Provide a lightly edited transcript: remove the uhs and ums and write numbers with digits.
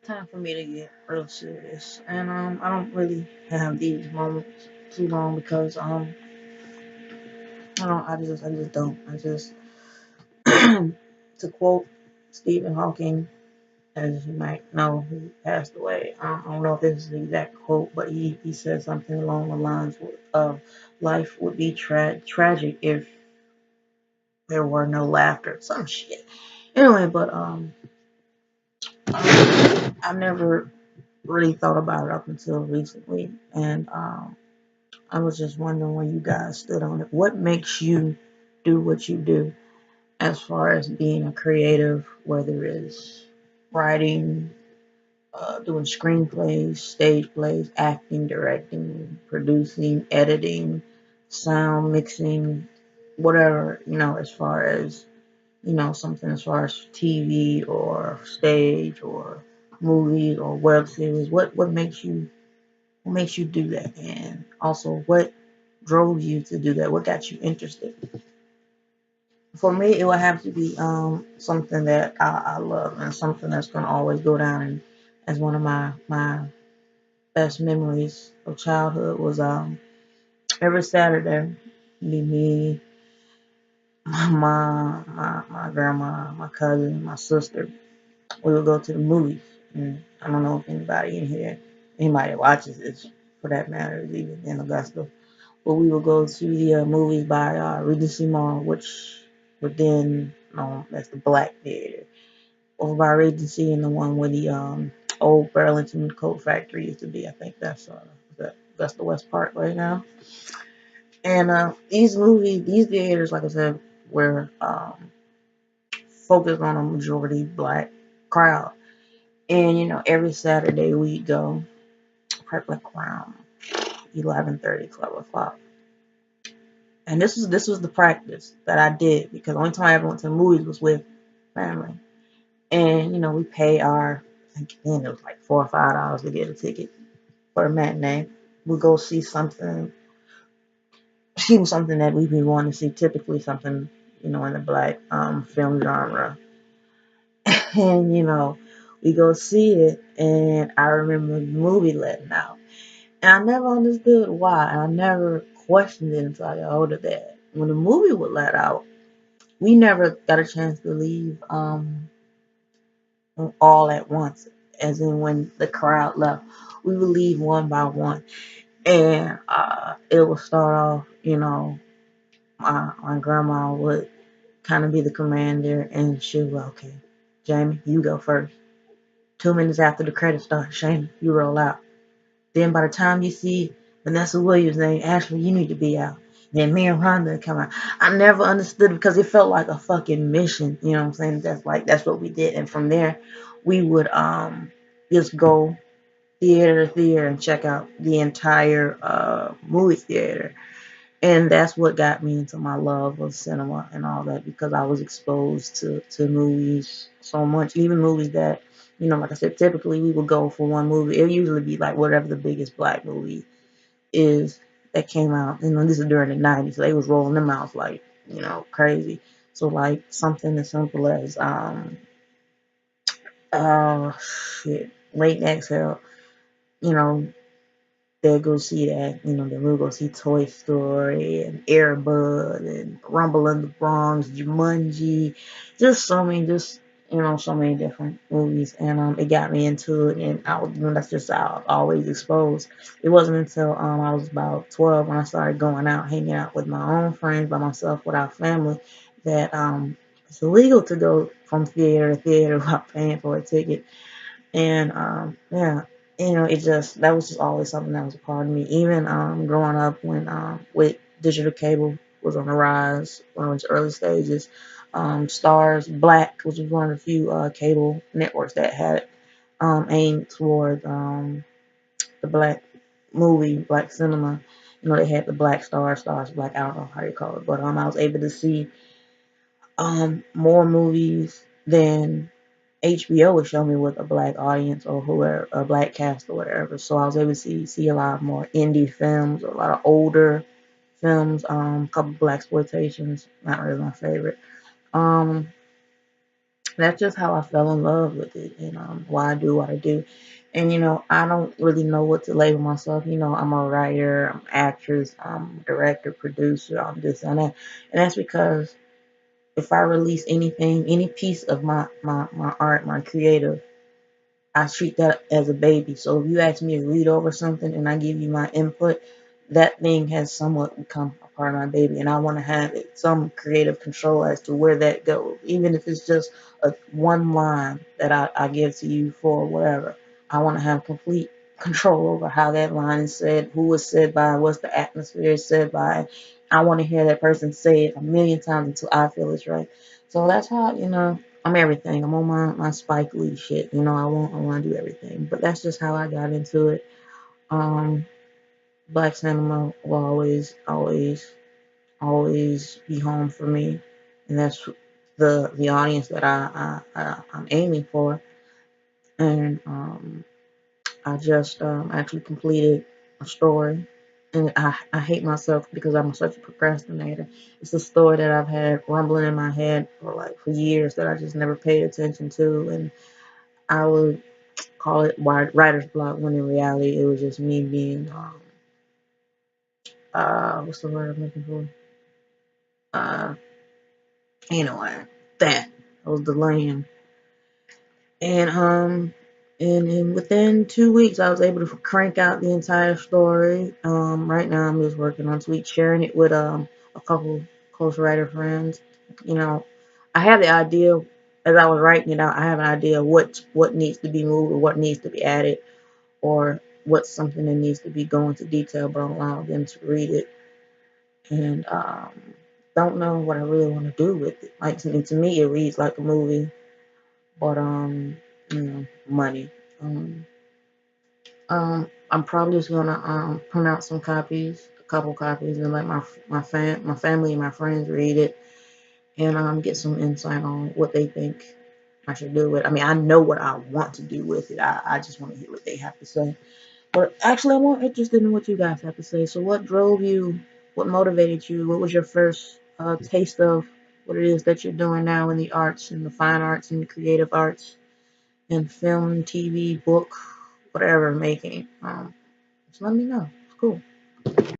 time for me to get real serious. And I don't really have these moments too long because I just don't. I just to quote Stephen Hawking, as you might know, who passed away. I don't know if this is the exact quote, but he said something along the lines of life would be tragic if there were no laughter. Some shit. Anyway, but I've never really thought about it up until recently, and I was just wondering where you guys stood on it. What makes you do what you do as far as being a creative, whether it's writing, doing screenplays, stage plays, acting, directing, producing, editing, sound mixing, whatever, as far as, something as far as TV or stage or movies or web series. What makes you do that? And also, what drove you to do that? What got you interested? For me, it would have to be something that I love and something that's gonna always go down as one of my best memories of childhood was every Saturday, me, my mom, my grandma, my cousin, my sister, we would go to the movies. And I don't know if anybody in here, anybody that watches this for that matter, is even in Augusta. But we would go to the movies by Regency Mall, which would then, that's the Black Theater. Over by Regency and the one where the old Burlington Coat Factory used to be. I think that's the West Park right now. And these theaters, like I said, were focused on a majority black crowd. And every Saturday we go, probably like around 11:30, 12 o'clock. And this was the practice that I did because the only time I ever went to the movies was with family. And we pay I think then it was like $4 or $5 to get a ticket for a matinee. We go see something that we've been wanting to see. Typically something in the black film genre, and we go see it. And I remember the movie letting out, and I never understood why, and I never questioned it until I got older. That when the movie would let out, we never got a chance to leave all at once, as in when the crowd left. We would leave one by one, and it would start off, my grandma would kind of be the commander, and she would, okay, Jamie, you go first. 2 minutes after the credits start, Shane, you roll out. Then by the time you see Vanessa Williams' name, Ashley, you need to be out. Then me and Rhonda come out. I never understood it because it felt like a fucking mission. You know what I'm saying? That's what we did. And from there, we would just go theater to theater and check out the entire movie theater. And that's what got me into my love of cinema and all that, because I was exposed to movies so much, even movies that, like I said, typically we would go for one movie. It would usually be like whatever the biggest black movie is that came out. This is during the 90s, so they was rolling them out like, crazy. So like something as simple as uh shit, Late Exhale, you know, they'll go see that. Then we'll go see Toy Story and Air Bud and Rumble in the Bronx, Jumanji, just so many, so many different movies. And it got me into it, and that's just how I was always exposed. It wasn't until I was about 12 when I started going out, hanging out with my own friends, by myself, without family, that it's illegal to go from theater to theater without paying for a ticket. And yeah, it just that was just always something that was a part of me. Even growing up when with digital cable was on the rise, when it was early stages. Stars Black, which was one of the few cable networks that had aimed toward the black movie, black cinema. They had the Black Stars Black. I don't know how you call it, but I was able to see more movies than HBO would show me with a black audience or whoever, a black cast or whatever. So I was able to see a lot more indie films, a lot of older films, a couple black exploitations, not really my favorite. Um, that's just how I fell in love with it, and why I do what I do. And I don't really know what to label myself. I'm a writer, I'm actress, I'm director, producer, I'm this and that. And that's because if I release anything, any piece of my art, my creative, I treat that as a baby. So if you ask me to read over something and I give you my input, that thing has somewhat become a part of my baby, and I want to have some creative control as to where that goes, even if it's just a one line that I give to you for whatever. I want to have complete control over how that line is said, who it's said by, what's the atmosphere it's said by. I want to hear that person say it a million times until I feel it's right. So that's how I'm everything. I'm on my Spike Lee shit. I want to do everything. But that's just how I got into it. Um, Black cinema will always, always, always be home for me, and that's the audience that I'm aiming for. And I just actually completed a story, and I hate myself because I'm such a procrastinator. It's a story that I've had rumbling in my head for years that I just never paid attention to, and I would call it writer's block when in reality it was just me being what's the word I'm looking for? Uh anyway, that I was delaying. And within 2 weeks I was able to crank out the entire story. Right now I'm just working on tweet sharing it with a couple close writer friends. You know, I have the idea as I was writing it out, I have an idea of what needs to be moved or what needs to be added, or what's something that needs to be going into detail, but I'll allow them to read it. And don't know what I really want to do with it. Like to me, it reads like a movie, but money. Um, I'm probably just gonna print out some copies, a couple copies, and let my family and my friends read it, and get some insight on what they think I should do with it. I mean, I know what I want to do with it. I just want to hear what they have to say. But actually, I'm more interested in what you guys have to say. So, what drove you? What motivated you? What was your first taste of what it is that you're doing now in the arts, in the fine arts, and the creative arts, in film, TV, book, whatever making? Just let me know. It's cool.